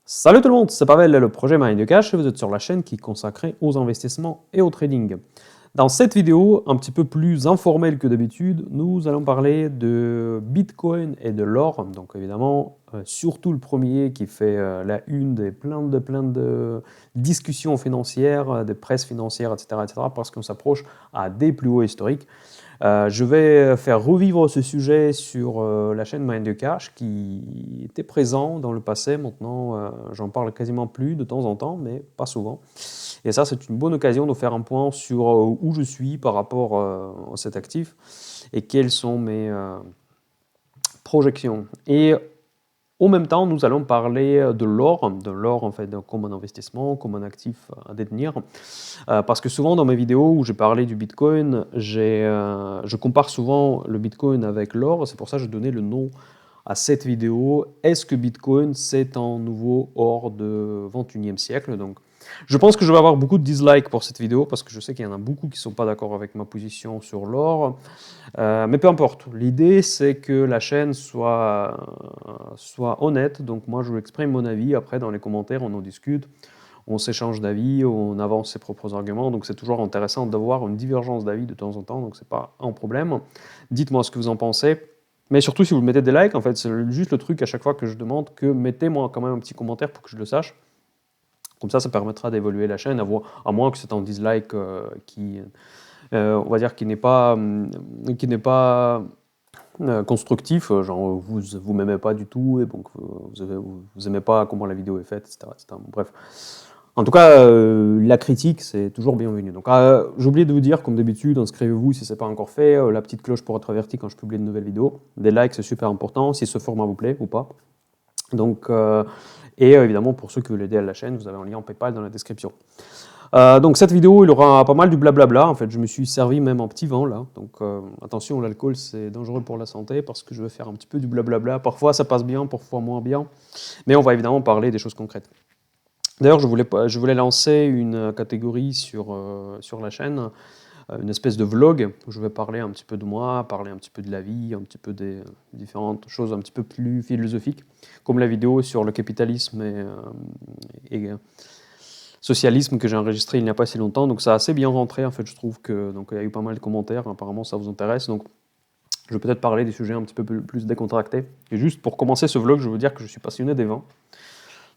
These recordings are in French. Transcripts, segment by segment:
Salut tout le monde, c'est Pavel, le projet Mind Cash et vous êtes sur la chaîne qui est consacrée aux investissements et au trading. Dans cette vidéo, un petit peu plus informelle que d'habitude, nous allons parler de Bitcoin et de l'or. Donc évidemment, surtout le premier qui fait la une des plein de discussions financières, des presses financières, etc. parce qu'on s'approche à des plus hauts historiques. Je vais faire revivre ce sujet sur la chaîne Mind the Cash qui était présent dans le passé. Maintenant, j'en parle quasiment plus de temps en temps, mais pas souvent. Et ça, c'est une bonne occasion de faire un point sur où je suis par rapport à cet actif et quelles sont mes projections. Et en même temps, nous allons parler de l'or en fait, comme un investissement, comme un actif à détenir. Parce que souvent dans mes vidéos où j'ai parlé du Bitcoin, je compare souvent le Bitcoin avec l'or. C'est pour ça que je donnais le nom à cette vidéo. Est-ce que Bitcoin, c'est un nouveau or de 21e siècle? Donc, je pense que je vais avoir beaucoup de dislikes pour cette vidéo parce que je sais qu'il y en a beaucoup qui ne sont pas d'accord avec ma position sur l'or. Mais peu importe. L'idée, c'est que la chaîne soit honnête. Donc, moi, je vous exprime mon avis. Après, dans les commentaires, on en discute. On s'échange d'avis, on avance ses propres arguments. Donc, c'est toujours intéressant d'avoir une divergence d'avis de temps en temps. Donc, ce n'est pas un problème. Dites-moi ce que vous en pensez. Mais surtout, si vous mettez des likes, en fait, c'est juste le truc à chaque fois que je demande que mettez-moi quand même un petit commentaire pour que je le sache. Comme ça permettra d'évoluer la chaîne, à moins que c'est un dislike qui, on va dire, qui n'est pas constructif, genre vous m'aimez pas du tout, et donc vous aimez pas comment la vidéo est faite, etc. Bref. En tout cas, la critique, c'est toujours bienvenu. Donc, j'ai oublié de vous dire, comme d'habitude, inscrivez-vous si ce n'est pas encore fait, la petite cloche pour être averti quand je publie de nouvelles vidéos. Des likes, c'est super important, si ce format vous plaît ou pas. Donc, et évidemment, pour ceux qui veulent aider à la chaîne, vous avez un lien PayPal dans la description. Donc cette vidéo, il y aura pas mal du blablabla. En fait, je me suis servi même en petit vent là. Donc attention, l'alcool c'est dangereux pour la santé parce que je vais faire un petit peu du blablabla. Parfois ça passe bien, parfois moins bien. Mais on va évidemment parler des choses concrètes. D'ailleurs, je voulais lancer une catégorie sur la chaîne, une espèce de vlog où je vais parler un petit peu de moi, parler un petit peu de la vie, un petit peu des différentes choses un petit peu plus philosophiques, comme la vidéo sur le capitalisme et socialisme que j'ai enregistré il n'y a pas si longtemps. Donc ça a assez bien rentré, en fait, je trouve que donc il y a eu pas mal de commentaires, apparemment ça vous intéresse. Donc je vais peut-être parler des sujets un petit peu plus décontractés. Et juste pour commencer ce vlog, je veux dire que je suis passionné des vins.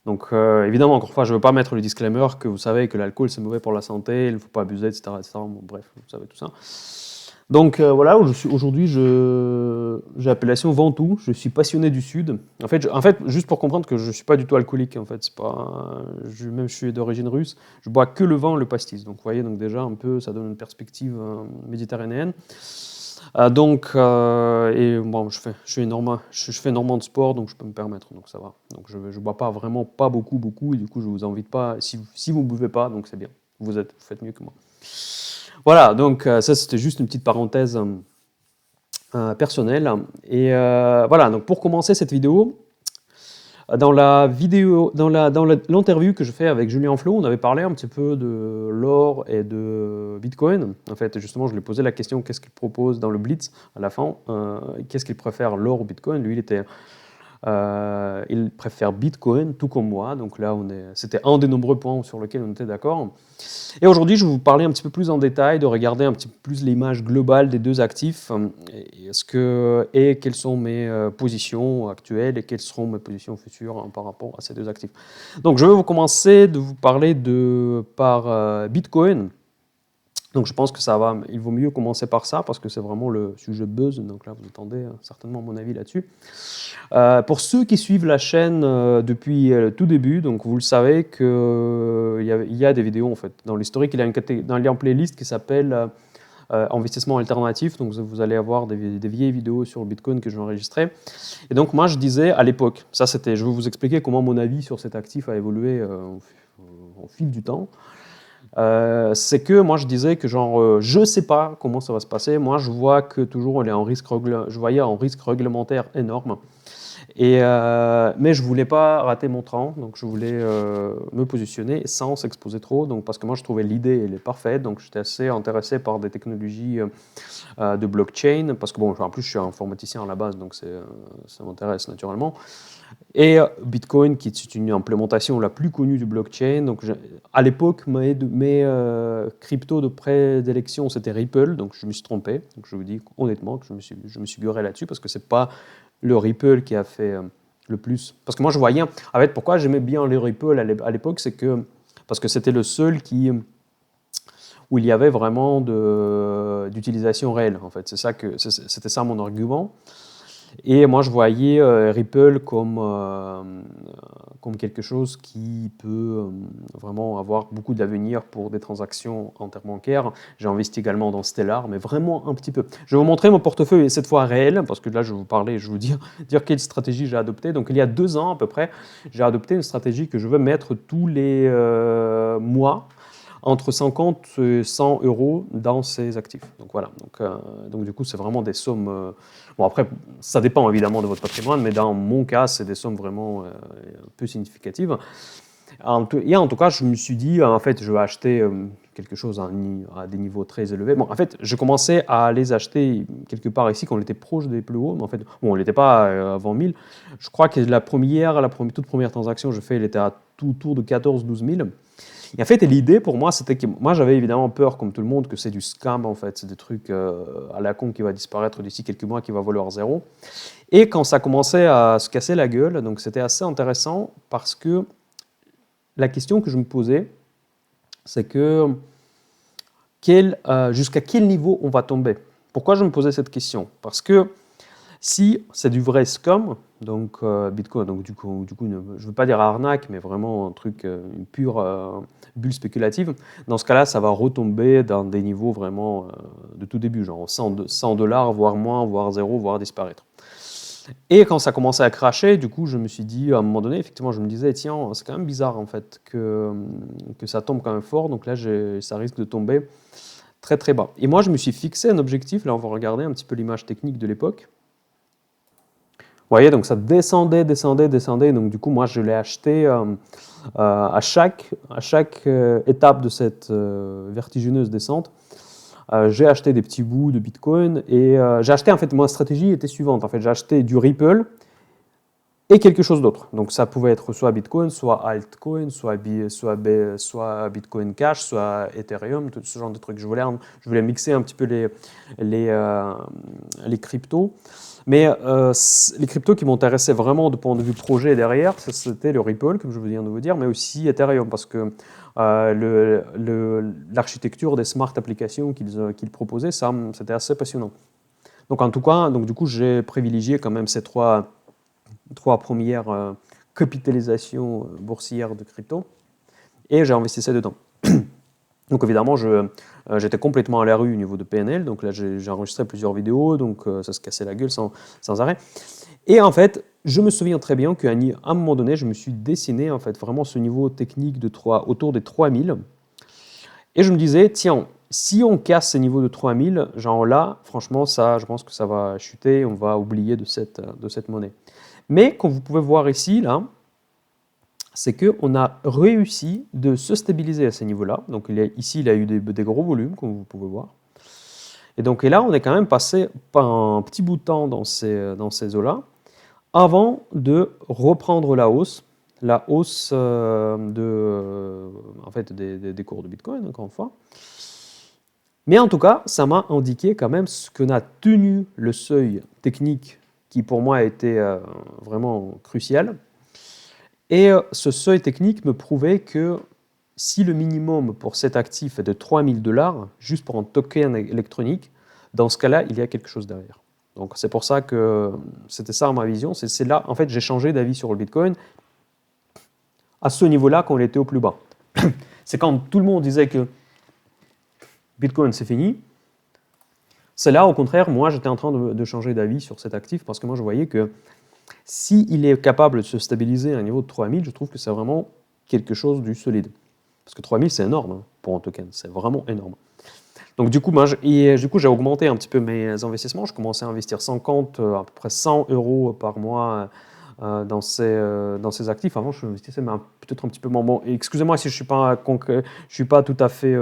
Donc évidemment, encore une fois, je ne veux pas mettre le disclaimer que vous savez que l'alcool c'est mauvais pour la santé, il ne faut pas abuser, etc. Bon, bref, vous savez tout ça. Donc voilà, aujourd'hui j'ai appellation Ventoux, je suis passionné du Sud. En fait, juste pour comprendre que je ne suis pas du tout alcoolique, en fait, c'est pas, même je suis d'origine russe, je bois que le vin, le pastis. Donc vous voyez, donc déjà un peu, ça donne une perspective méditerranéenne. Et bon, je fais énormément de sport, donc je peux me permettre, donc ça va. Donc je bois pas vraiment pas beaucoup, et du coup je vous invite pas, si vous buvez pas, donc c'est bien, vous faites mieux que moi. Voilà, donc ça c'était juste une petite parenthèse personnelle. Et voilà, donc pour commencer cette vidéo, dans l'interview que je fais avec Julien Flo, on avait parlé un petit peu de l'or et de Bitcoin. En fait, justement, je lui ai posé la question qu'est-ce qu'il propose dans le Blitz à la fin, qu'est-ce qu'il préfère, l'or ou Bitcoin. Lui, il préfère Bitcoin, tout comme moi. Donc là, c'était un des nombreux points sur lesquels on était d'accord. Et aujourd'hui, je vais vous parler un petit peu plus en détail, de regarder un petit peu plus l'image globale des deux actifs, et quelles sont mes positions actuelles et quelles seront mes positions futures par rapport à ces deux actifs. Donc, je vais commencer de vous parler par Bitcoin. Donc je pense que il vaut mieux commencer par ça parce que c'est vraiment le sujet buzz. Donc là, vous attendez certainement mon avis là-dessus. Pour ceux qui suivent la chaîne depuis le tout début, donc vous le savez qu'il y a des vidéos en fait. Dans l'historique, il y a un lien playlist qui s'appelle investissement alternatif. Donc vous allez avoir des vieilles vidéos sur le Bitcoin que j'ai enregistrées. Et donc moi je disais à l'époque, je vais vous expliquer comment mon avis sur cet actif a évolué au fil du temps. C'est que moi je disais que je sais pas comment ça va se passer. Moi je vois que toujours je voyais un risque réglementaire énorme. Mais je voulais pas rater mon train, donc je voulais me positionner sans s'exposer trop, donc parce que moi je trouvais l'idée elle est parfaite, donc j'étais assez intéressé par des technologies de blockchain, parce que bon, en plus je suis informaticien à la base, donc ça m'intéresse naturellement. Et Bitcoin, qui est une implémentation la plus connue du blockchain. Donc, à l'époque, mes cryptos de prédilection, c'était Ripple, donc je me suis trompé. Donc, je vous dis honnêtement que je me suis guré là-dessus, parce que c'est pas le Ripple qui a fait le plus. Parce que moi, je voyais, en fait, pourquoi j'aimais bien le Ripple à l'époque, c'est que, parce que c'était le seul où il y avait vraiment d'utilisation réelle, en fait. C'était ça mon argument. Et moi, je voyais Ripple comme quelque chose qui peut vraiment avoir beaucoup d'avenir pour des transactions interbancaires. J'ai investi également dans Stellar, mais vraiment un petit peu. Je vais vous montrer mon portefeuille, cette fois réel, parce que là, je vais vous parler, je vais vous dire quelle stratégie j'ai adoptée. Donc, il y a 2 ans à peu près, j'ai adopté une stratégie que je veux mettre tous les mois entre 50 et 100 euros dans ces actifs. Donc voilà, donc du coup c'est vraiment des sommes, bon après ça dépend évidemment de votre patrimoine, mais dans mon cas c'est des sommes vraiment peu significatives. En tout cas je me suis dit en fait je vais acheter quelque chose à des niveaux très élevés. Bon en fait je commençais à les acheter quelque part ici quand on était proche des plus hauts, mais en fait bon on n'était pas avant 1000. Je crois que toute première transaction que je fais elle était à tout autour de 14-12 000. Et en fait, l'idée pour moi, c'était que moi j'avais évidemment peur, comme tout le monde, que c'est du scam en fait, c'est des trucs à la con qui va disparaître d'ici quelques mois, qui va valoir zéro. Et quand ça commençait à se casser la gueule, donc c'était assez intéressant parce que la question que je me posais, c'est que jusqu'à quel niveau on va tomber? Pourquoi je me posais cette question? Parce que si c'est du vrai scam, donc Bitcoin, donc du coup, je ne veux pas dire arnaque, mais vraiment un truc, une pure bulle spéculative, dans ce cas-là, ça va retomber dans des niveaux vraiment de tout début, genre 100 $, voire moins, voire zéro, voire disparaître. Et quand ça commençait à cracher, du coup, je me suis dit, à un moment donné, effectivement, je me disais, tiens, c'est quand même bizarre, en fait, que ça tombe quand même fort, donc là, ça risque de tomber très, très bas. Et moi, je me suis fixé un objectif, là, on va regarder un petit peu l'image technique de l'époque. Vous voyez, donc ça descendait, donc du coup, moi, je l'ai acheté à chaque étape de cette vertigineuse descente. J'ai acheté des petits bouts de Bitcoin et j'ai acheté, en fait, ma stratégie était suivante. En fait, j'ai acheté du Ripple et quelque chose d'autre. Donc, ça pouvait être soit Bitcoin, soit altcoin, soit Bitcoin Cash, soit Ethereum, tout ce genre de trucs. Je voulais mixer un petit peu les cryptos. Mais les cryptos qui m'intéressaient vraiment de point de vue projet derrière, c'était le Ripple, comme je viens de vous dire, mais aussi Ethereum, parce que l'architecture des smart applications qu'ils proposaient, ça, c'était assez passionnant. Donc en tout cas, du coup, j'ai privilégié quand même ces trois premières capitalisations boursières de crypto, et j'ai investi ça dedans. Donc évidemment, j'étais complètement à la rue au niveau de PNL, donc là j'ai enregistré plusieurs vidéos, donc ça se cassait la gueule sans arrêt. Et en fait, je me souviens très bien qu'à un moment donné, je me suis dessiné en fait vraiment ce niveau technique autour des 3000. Et je me disais, tiens, si on casse ces niveaux de 3000, genre là, franchement, je pense que ça va chuter, on va oublier de cette monnaie. Mais comme vous pouvez voir ici, là, c'est qu'on a réussi de se stabiliser à ces niveaux-là. Donc ici, il y a eu des gros volumes, comme vous pouvez voir. Et là, on est quand même passé par un petit bout de temps dans ces eaux-là, avant de reprendre la hausse en fait, des cours de Bitcoin, encore une fois. Mais en tout cas, ça m'a indiqué quand même ce qu'on a tenu le seuil technique qui pour moi a été vraiment crucial. Et ce seuil technique me prouvait que si le minimum pour cet actif est de 3000 $, juste pour un token électronique, dans ce cas-là, il y a quelque chose derrière. Donc c'est pour ça que c'était ça ma vision. C'est là, en fait, j'ai changé d'avis sur le Bitcoin à ce niveau-là quand il était au plus bas. C'est quand tout le monde disait que Bitcoin c'est fini. C'est là, au contraire, moi j'étais en train de changer d'avis sur cet actif parce que moi je voyais que s'il est capable de se stabiliser à un niveau de 3000, je trouve que c'est vraiment quelque chose du solide. Parce que 3000 c'est énorme hein, pour un token, c'est vraiment énorme. Donc du coup, j'ai augmenté un petit peu mes investissements. Je commençais à investir à peu près 100 € par mois dans ces actifs. Avant, je investissais peut-être un petit peu moins. Bon, excusez-moi si je ne suis pas tout à fait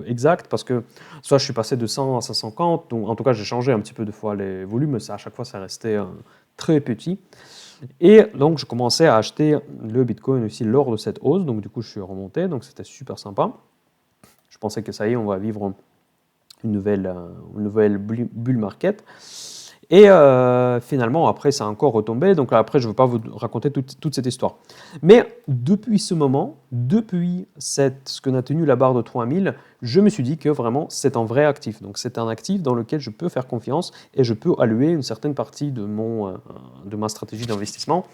exact, parce que soit je suis passé de 100 à 150, donc en tout cas, j'ai changé un petit peu de fois les volumes, mais à chaque fois, ça restait très petit. Et donc, je commençais à acheter le Bitcoin aussi lors de cette hausse. Donc, du coup, je suis remonté. Donc, c'était super sympa. Je pensais que ça y est, on va vivre une nouvelle bull market. Et finalement, après, ça a encore retombé. Donc, après, je ne veux pas vous raconter toute cette histoire. Mais depuis ce moment, depuis ce qu'on a tenu la barre de 3000, je me suis dit que vraiment, c'est un vrai actif. Donc, c'est un actif dans lequel je peux faire confiance et je peux allouer une certaine partie de ma stratégie d'investissement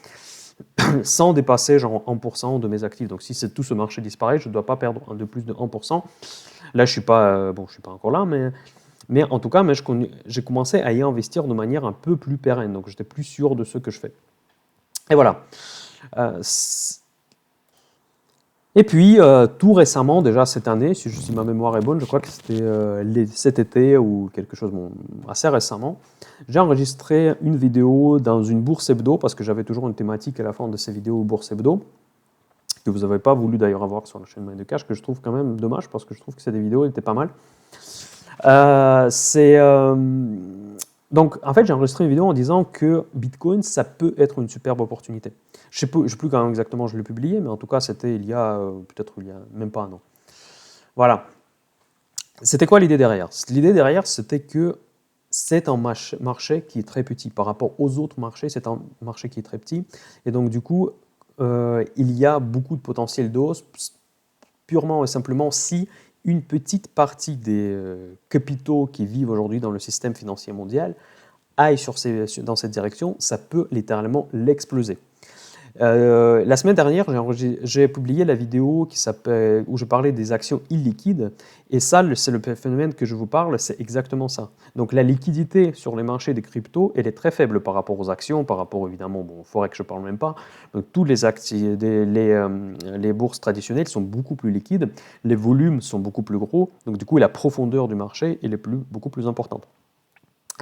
sans dépasser genre 1% de mes actifs. Donc, si tout ce marché disparaît, je ne dois pas perdre de plus de 1%. Là, je suis pas encore là, mais en tout cas, j'ai commencé à y investir de manière un peu plus pérenne. Donc, j'étais plus sûr de ce que je fais. Et voilà. Et puis, tout récemment, déjà cette année, si ma mémoire est bonne, je crois que c'était cet été ou quelque chose assez récemment, j'ai enregistré une vidéo dans une bourse hebdo, parce que j'avais toujours une thématique à la fin de ces vidéos bourse hebdo, que vous n'avez pas voulu d'ailleurs avoir sur la chaîne Mind de Cash, que je trouve quand même dommage, parce que je trouve que ces vidéos étaient pas mal. Donc, en fait, j'ai enregistré une vidéo en disant que Bitcoin, ça peut être une superbe opportunité. Je ne sais plus quand exactement je l'ai publié, mais en tout cas, c'était il y a même pas un an. Voilà. C'était quoi l'idée derrière? L'idée derrière, c'était que c'est un marché qui est très petit. Par rapport aux autres marchés, c'est un marché qui est très petit. Et donc, du coup, il y a beaucoup de potentiel de hausse, purement et simplement si une petite partie des capitaux qui vivent aujourd'hui dans le système financier mondial aillent dans cette direction, ça peut littéralement l'exploser. La semaine dernière, j'ai publié la vidéo où je parlais des actions illiquides, et ça, c'est le phénomène que je vous parle, c'est exactement ça. Donc la liquidité sur les marchés des cryptos, elle est très faible par rapport aux actions, par rapport évidemment au Forex, je ne parle même pas. Donc tous les bourses traditionnelles sont beaucoup plus liquides, les volumes sont beaucoup plus gros, donc du coup la profondeur du marché elle est beaucoup plus importante.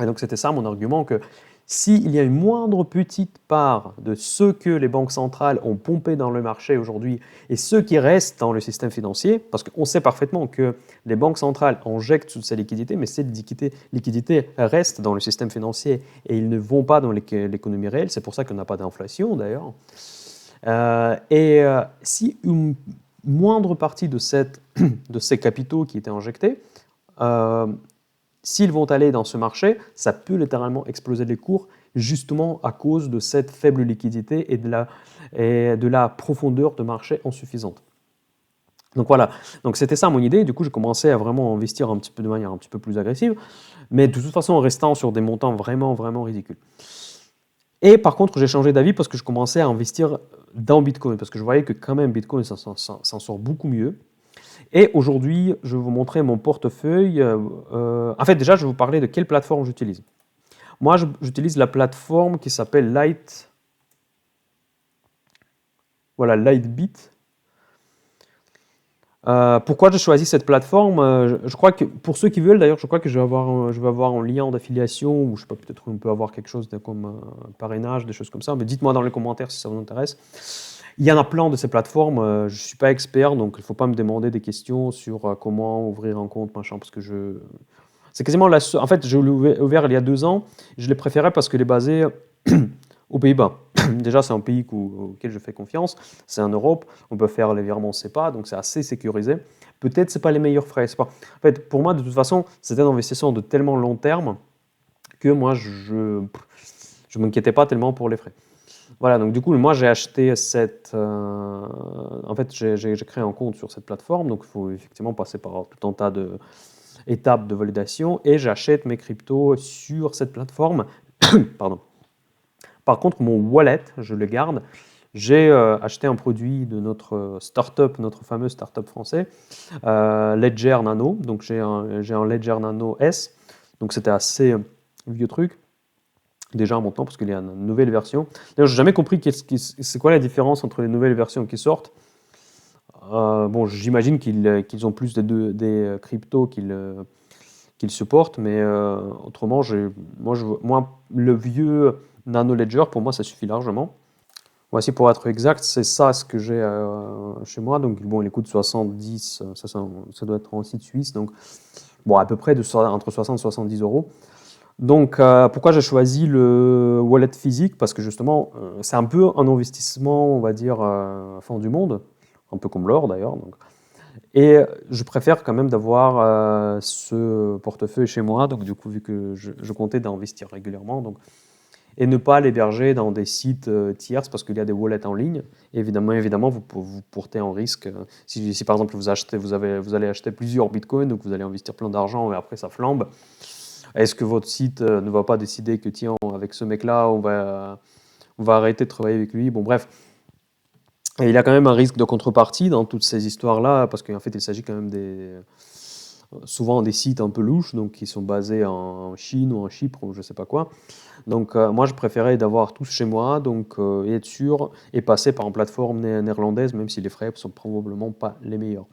Et donc c'était ça mon argument, que s'il y a une moindre petite part de ce que les banques centrales ont pompé dans le marché aujourd'hui et ce qui reste dans le système financier, parce qu'on sait parfaitement que les banques centrales injectent toutes ces liquidités, mais ces liquidités restent dans le système financier et ils ne vont pas dans l'économie réelle, c'est pour ça qu'on n'a pas d'inflation d'ailleurs. Si une moindre partie de ces capitaux qui étaient injectés, s'ils vont aller dans ce marché, ça peut littéralement exploser les cours, justement à cause de cette faible liquidité et de la profondeur de marché insuffisante. Donc voilà, donc c'était ça mon idée. Du coup, j'ai commencé à vraiment investir de manière un petit peu plus agressive, mais de toute façon en restant sur des montants vraiment, vraiment ridicules. Et par contre, j'ai changé d'avis parce que je commençais à investir dans Bitcoin, parce que je voyais que quand même Bitcoin s'en sort beaucoup mieux. Et aujourd'hui, je vais vous montrer mon portefeuille. En fait, déjà, je vais vous parler de quelle plateforme j'utilise. Moi, j'utilise la plateforme qui s'appelle Lightbit. Pourquoi j'ai choisi cette plateforme? Je crois que, pour ceux qui veulent, d'ailleurs, je crois que je vais avoir un lien d'affiliation, ou je sais pas, peut-être on peut avoir quelque chose comme parrainage, des choses comme ça. Mais dites-moi dans les commentaires si ça vous intéresse. Il y en a plein de ces plateformes, je ne suis pas expert, donc il ne faut pas me demander des questions sur comment ouvrir un compte, machin, parce que c'est quasiment la seule. En fait, je l'ai ouvert il y a 2 ans, je l'ai préféré parce qu'il est basé aux Pays-Bas. Déjà, c'est un pays auquel je fais confiance, c'est en Europe, on peut faire les virements SEPA, donc c'est assez sécurisé. Peut-être ce n'est pas les meilleurs frais. En fait, pour moi, de toute façon, c'était un investissement de tellement long terme que moi, je ne m'inquiétais pas tellement pour les frais. Voilà, donc du coup, moi j'ai acheté en fait, j'ai créé un compte sur cette plateforme, donc il faut effectivement passer par tout un tas d'étapes de validation, et j'achète mes cryptos sur cette plateforme. Pardon. Par contre, mon wallet, je le garde. J'ai acheté un produit de notre fameux startup français, Ledger Nano. Donc j'ai un Ledger Nano S, donc c'était assez vieux truc. Déjà en montant, parce qu'il y a une nouvelle version. D'ailleurs, j'ai jamais compris c'est quoi la différence entre les nouvelles versions qui sortent. Bon, j'imagine qu'ils ont plus des cryptos qu'ils supportent, mais autrement, moi, le vieux Nano Ledger, pour moi, ça suffit largement. Voici pour être exact, c'est ça ce que j'ai chez moi. Donc bon, il coûte 70, ça doit être en site suisse, donc bon, à peu près entre 60 et 70 euros. Donc pourquoi j'ai choisi le wallet physique? Parce que justement, c'est un peu un investissement, on va dire, fin du monde, un peu comme l'or d'ailleurs. Et je préfère quand même d'avoir ce portefeuille chez moi, donc du coup, vu que je comptais d'investir régulièrement, donc, et ne pas l'héberger dans des sites tierces parce qu'il y a des wallets en ligne. Et évidemment, vous portez en risque. Si par exemple vous allez acheter plusieurs bitcoins, donc vous allez investir plein d'argent et après ça flambe. Est-ce que votre site ne va pas décider que tiens, avec ce mec-là, on va arrêter de travailler avec lui? Bon, bref. Et il y a quand même un risque de contrepartie dans toutes ces histoires-là, parce qu'en fait, il s'agit quand même souvent des sites un peu louches, donc qui sont basés en Chine ou en Chypre ou je sais pas quoi. Donc moi, je préférais d'avoir tout chez moi, donc et être sûr et passer par une plateforme néerlandaise, même si les frais sont probablement pas les meilleurs.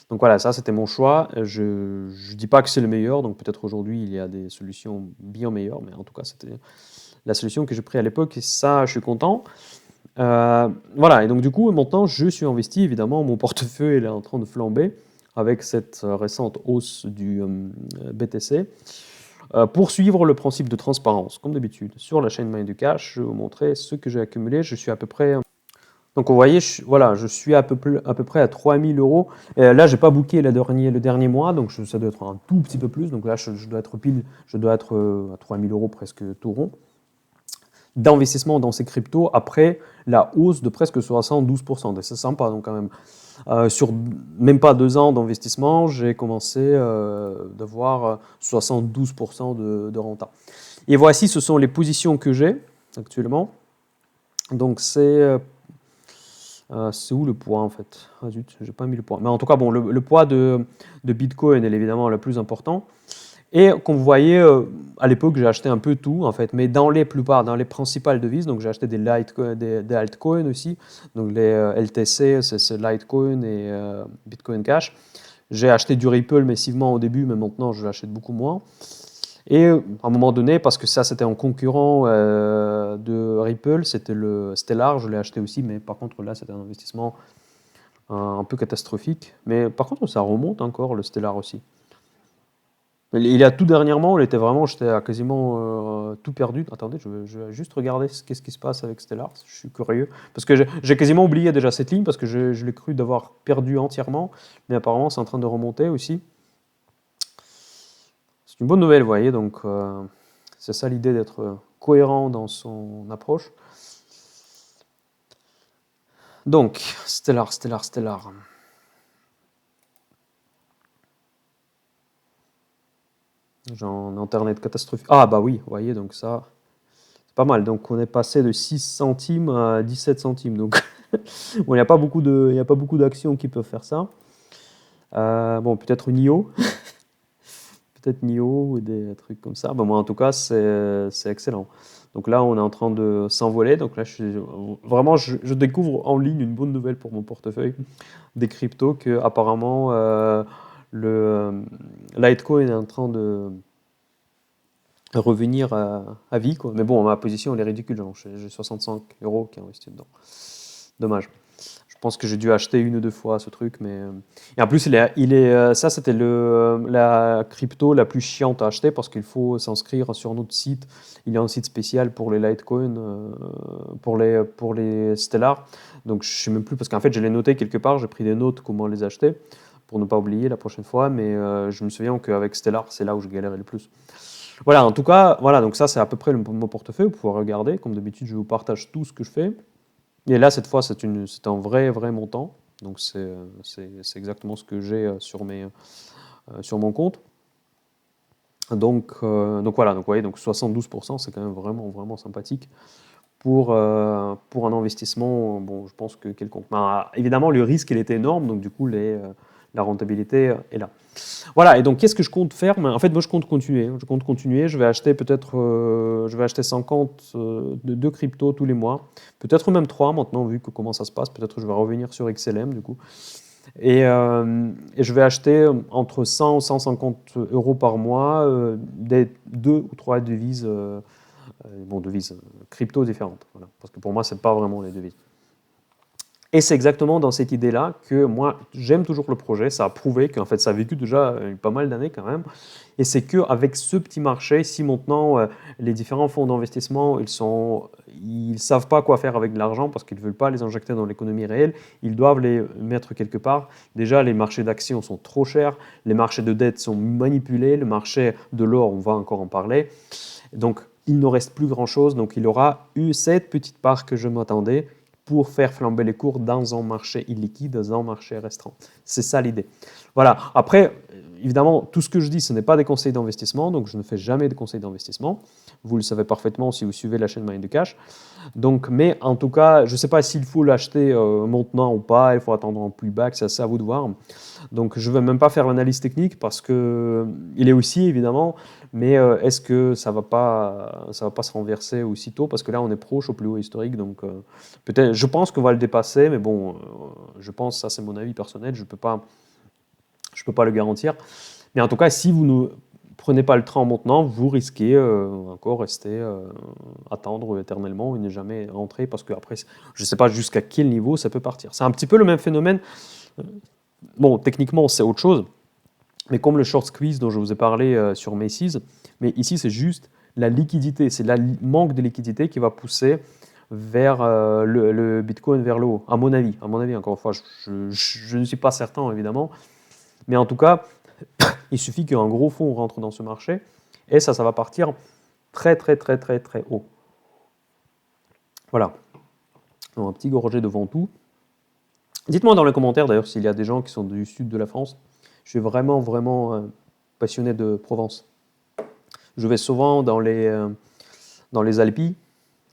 Donc voilà, ça c'était mon choix. Je ne dis pas que c'est le meilleur, donc peut-être aujourd'hui il y a des solutions bien meilleures, mais en tout cas c'était la solution que j'ai prise à l'époque et ça je suis content. Voilà, et donc du coup maintenant je suis investi, évidemment mon portefeuille il est en train de flamber avec cette récente hausse du BTC. Pour suivre le principe de transparence, comme d'habitude, sur la chaîne Mind du Cash, je vais vous montrer ce que j'ai accumulé. Je suis à peu près. Donc, vous voyez, voilà, je suis à peu près à 3000 euros. Là, je n'ai pas booké le dernier mois, donc ça doit être un tout petit peu plus. Donc là, je dois être pile, je dois être à 3000 euros presque tout rond d'investissement dans ces cryptos après la hausse de presque 72%. Et c'est sympa, donc quand même. Sur même pas 2 ans d'investissement, j'ai commencé d'avoir 72% de renta. Et voici, ce sont les positions que j'ai actuellement. Donc c'est où le poids en fait? Ah zut, j'ai pas mis le poids. Mais en tout cas, bon, le poids de Bitcoin est évidemment le plus important. Et comme vous voyez, à l'époque, j'ai acheté un peu tout, en fait, mais dans les principales devises, donc j'ai acheté des altcoins aussi, donc les LTC, c'est Litecoin et Bitcoin Cash. J'ai acheté du Ripple massivement au début, mais maintenant, je l'achète beaucoup moins. Et à un moment donné, parce que ça, c'était un concurrent de Ripple, c'était le Stellar, je l'ai acheté aussi, mais par contre, là, c'était un investissement un peu catastrophique. Mais par contre, ça remonte encore, le Stellar aussi. Il y a tout dernièrement, j'étais à quasiment tout perdu. Attendez, je vais juste regarder qu'est-ce qui se passe avec Stellar. Je suis curieux. Parce que j'ai quasiment oublié déjà cette ligne, parce que je l'ai cru d'avoir perdu entièrement. Mais apparemment, c'est en train de remonter aussi. C'est une bonne nouvelle, vous voyez. Donc, c'est ça l'idée d'être cohérent dans son approche. Donc, Stellar. J'ai un internet catastrophique. Ah bah oui, vous voyez, donc ça, c'est pas mal. Donc on est passé de 6 centimes à 17 centimes. Donc bon, il n'y a pas beaucoup d'actions qui peuvent faire ça. Bon, peut-être NIO, peut-être NIO ou des trucs comme ça. Bon, moi en tout cas, c'est excellent. Donc là, on est en train de s'envoler. Donc là, je découvre en ligne une bonne nouvelle pour mon portefeuille des cryptos que apparemment le Litecoin est en train de revenir à vie, quoi. Mais bon, ma position, elle est ridicule. J'ai 65 euros qui est investi dedans. Dommage. Je pense que j'ai dû acheter une ou deux fois ce truc, mais et en plus, ça, c'était la crypto la plus chiante à acheter parce qu'il faut s'inscrire sur notre site. Il y a un site spécial pour les Litecoin, pour les Stellar. Donc, je sais même plus parce qu'en fait, je l'ai noté quelque part. J'ai pris des notes comment les acheter pour ne pas oublier la prochaine fois. Mais je me souviens qu'avec Stellar, c'est là où je galérais le plus. Voilà, en tout cas, voilà, donc ça c'est à peu près mon portefeuille. Vous pouvez regarder, comme d'habitude, je vous partage tout ce que je fais. Et là, cette fois, c'est un vrai montant. Donc c'est exactement ce que j'ai sur mon compte. Donc voilà, donc vous voyez, donc 72%, c'est quand même vraiment sympathique pour un investissement. Bon, je pense que quelconque. Évidemment, le risque il était énorme, donc du coup la rentabilité est là. Voilà, et donc qu'est-ce que je compte faire? En fait, moi je compte continuer. Je vais acheter je vais acheter 50 de crypto tous les mois, peut-être même 3 maintenant, vu que comment ça se passe. Peut-être que je vais revenir sur XLM du coup. Et je vais acheter entre 100 et 150 euros par mois des 2 ou 3 devises bon, devises crypto différentes. Voilà. Parce que pour moi, ce n'est pas vraiment les devises. Et c'est exactement dans cette idée-là que moi, j'aime toujours le projet. Ça a prouvé qu'en fait, ça a vécu déjà pas mal d'années quand même. Et c'est qu'avec ce petit marché, si maintenant les différents fonds d'investissement, ils savent pas quoi faire avec de l'argent parce qu'ils ne veulent pas les injecter dans l'économie réelle, ils doivent les mettre quelque part. Déjà, les marchés d'actions sont trop chers, les marchés de dette sont manipulés, le marché de l'or, on va encore en parler. Donc, il ne reste plus grand-chose. Donc, il aura eu cette petite part que je m'attendais pour faire flamber les cours dans un marché illiquide, dans un marché restreint. C'est ça l'idée. Voilà. Après, évidemment, tout ce que je dis, ce n'est pas des conseils d'investissement, donc je ne fais jamais de conseils d'investissement. Vous le savez parfaitement si vous suivez la chaîne Mind de Cash. Donc, mais en tout cas, je ne sais pas s'il faut l'acheter maintenant ou pas, il faut attendre en plus bas, c'est à vous de voir. Donc, je ne vais même pas faire l'analyse technique parce qu'il est aussi, évidemment, mais est-ce que ça ne va pas se renverser aussitôt? Parce que là, on est proche au plus haut historique, donc peut-être, je pense qu'on va le dépasser, mais bon, je pense, ça c'est mon avis personnel, je peux pas le garantir. Mais en tout cas, si vous ne prenez pas le train maintenant, vous risquez encore rester, attendre éternellement et ne jamais rentrer, parce que après, je ne sais pas jusqu'à quel niveau ça peut partir. C'est un petit peu le même phénomène. Bon, techniquement, c'est autre chose, mais comme le short squeeze dont je vous ai parlé sur Macy's, mais ici, c'est juste la liquidité, c'est le manque de liquidité qui va pousser vers le Bitcoin vers le haut, à mon avis, encore une fois, je ne suis pas certain, évidemment, mais en tout cas, il suffit qu'un gros fonds rentre dans ce marché, et ça va partir très, très, très, très, très haut. Voilà. Donc, un petit gorgé de Ventoux. Dites-moi dans les commentaires, d'ailleurs, s'il y a des gens qui sont du sud de la France. Je suis vraiment, vraiment passionné de Provence. Je vais souvent dans les Alpes.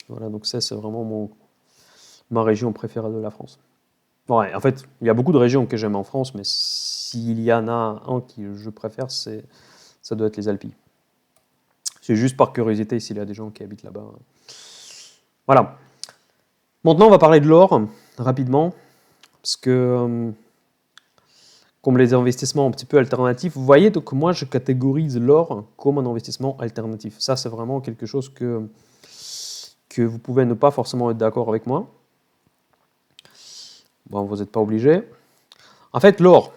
Voilà, donc ça, c'est vraiment ma région préférée de la France. Ouais, en fait, il y a beaucoup de régions que j'aime en France, mais s'il y en a un que je préfère, ça doit être les Alpes. C'est juste par curiosité s'il y a des gens qui habitent là-bas. Voilà. Maintenant, on va parler de l'or rapidement, parce que comme les investissements un petit peu alternatifs, vous voyez, donc moi, je catégorise l'or comme un investissement alternatif. Ça, c'est vraiment quelque chose que vous pouvez ne pas forcément être d'accord avec moi. Bon, vous n'êtes pas obligé. En fait, l'or,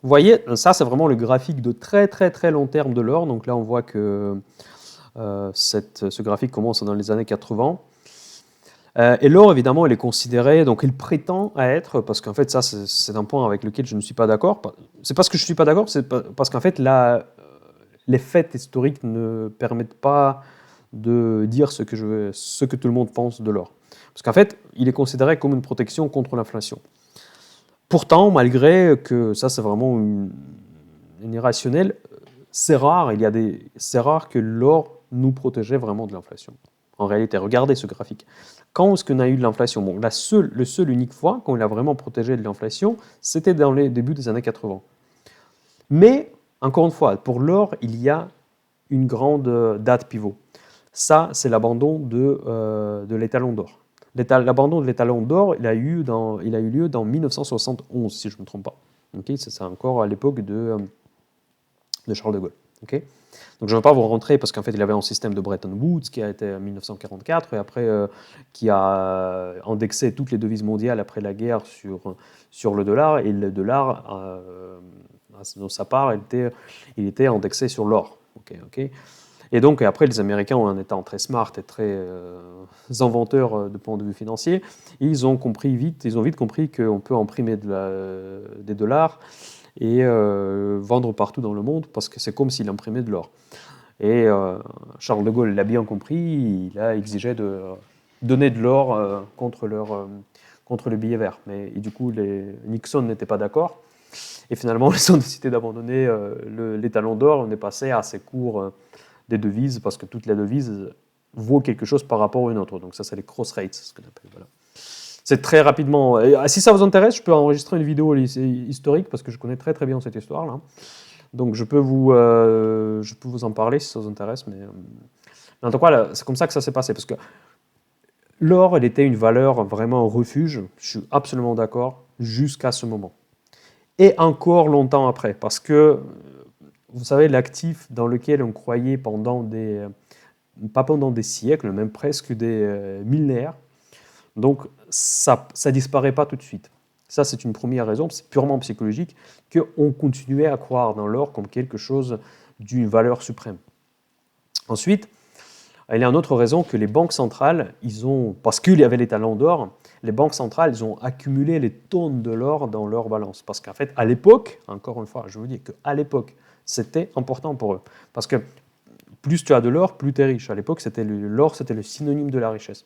vous voyez, ça, c'est vraiment le graphique de très, très, très long terme de l'or. Donc là, on voit que ce graphique commence dans les années 80. Et l'or, évidemment, il est considéré, donc il prétend à être, parce qu'en fait, ça, c'est un point avec lequel je ne suis pas d'accord. C'est parce que je ne suis pas d'accord, c'est parce qu'en fait, les faits historiques ne permettent pas de dire ce que tout le monde pense de l'or. Parce qu'en fait, il est considéré comme une protection contre l'inflation. Pourtant, malgré que ça, c'est vraiment une irrationnel, c'est rare, c'est rare que l'or nous protégeait vraiment de l'inflation. En réalité, regardez ce graphique. Quand est-ce qu'on a eu de l'inflation? Bon, le seul unique fois qu'on l'a vraiment protégé de l'inflation, c'était dans les débuts des années 80. Mais, encore une fois, pour l'or, il y a une grande date pivot. Ça, c'est l'abandon de l'étalon d'or. L'abandon de l'étalon d'or, il a eu lieu dans 1971, si je ne me trompe pas. Okay, c'est encore à l'époque de Charles de Gaulle. Okay, donc je ne vais pas vous rentrer parce qu'en fait il avait un système de Bretton Woods qui a été en 1944 et après qui a indexé toutes les devises mondiales après la guerre sur le dollar, et le dollar, dans sa part, il était indexé sur l'or. Okay. Et donc après les Américains, en étant très smart et très inventeurs de point de vue financier, ils ont vite compris qu'on peut imprimer des dollars et vendre partout dans le monde, parce que c'est comme s'il imprimait de l'or. Et Charles de Gaulle l'a bien compris, il a exigé de donner de l'or contre le billet vert. Mais du coup, Nixon n'était pas d'accord. Et finalement, ils ont décidé d'abandonner l'étalon d'or. On est passé à ces cours des devises, parce que toute la devise vaut quelque chose par rapport à une autre. Donc ça, c'est les cross rates, ce qu'on appelle. Voilà. C'est très rapidement. Si ça vous intéresse, je peux enregistrer une vidéo historique, parce que je connais très très bien cette histoire-là. Donc je peux vous en parler si ça vous intéresse. Mais en tout cas, c'est comme ça que ça s'est passé. Parce que l'or, elle était une valeur vraiment refuge, je suis absolument d'accord, jusqu'à ce moment. Et encore longtemps après. Parce que, vous savez, l'actif dans lequel on croyait pendant pas pendant des siècles, même presque des millénaires. Donc, ça ne disparaît pas tout de suite. Ça, c'est une première raison, c'est purement psychologique, qu'on continuait à croire dans l'or comme quelque chose d'une valeur suprême. Ensuite, il y a une autre raison que les banques centrales, parce qu'il y avait les talents d'or, les banques centrales, ils ont accumulé les tonnes de l'or dans leur balance. Parce qu'en fait, à l'époque, encore une fois, je vous dis qu'à l'époque, c'était important pour eux. Parce que plus tu as de l'or, plus tu es riche. À l'époque, l'or, c'était le synonyme de la richesse.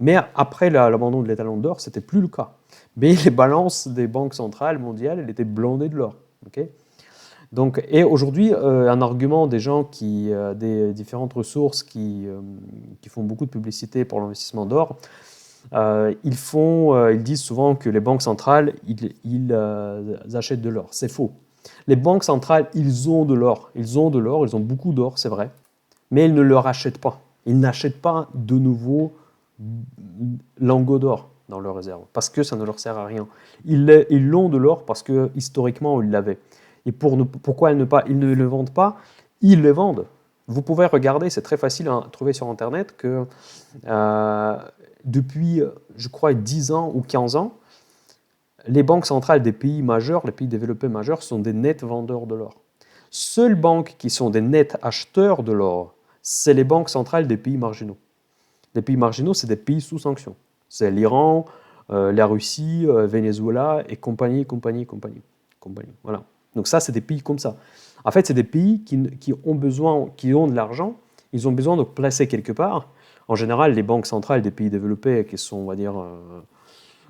Mais après l'abandon de l'étalon d'or, ce n'était plus le cas. Mais les balances des banques centrales mondiales, elles étaient blindées de l'or. Okay, donc, et aujourd'hui, un argument des gens des différentes ressources qui font beaucoup de publicité pour l'investissement d'or, ils disent souvent que les banques centrales, ils achètent de l'or. C'est faux. Les banques centrales, ils ont de l'or. Ils ont beaucoup d'or, c'est vrai, mais ils ne le rachètent pas. Ils n'achètent pas de nouveaux lingots d'or dans leurs réserves, parce que ça ne leur sert à rien. Ils l'ont de l'or parce que historiquement, ils l'avaient. Et pourquoi ils ne le vendent pas? Ils le vendent. Vous pouvez regarder, c'est très facile à trouver sur Internet, que depuis, je crois, 10 ans ou 15 ans, les banques centrales des pays majeurs, les pays développés majeurs, sont des nets vendeurs de l'or. Seules banques qui sont des nets acheteurs de l'or, c'est les banques centrales des pays marginaux. Les pays marginaux, c'est des pays sous sanctions. C'est l'Iran, la Russie, Venezuela et compagnie. Voilà. Donc ça, c'est des pays comme ça. En fait, c'est des pays qui ont de l'argent, ils ont besoin de placer quelque part. En général, les banques centrales des pays développés, qui sont, on va dire,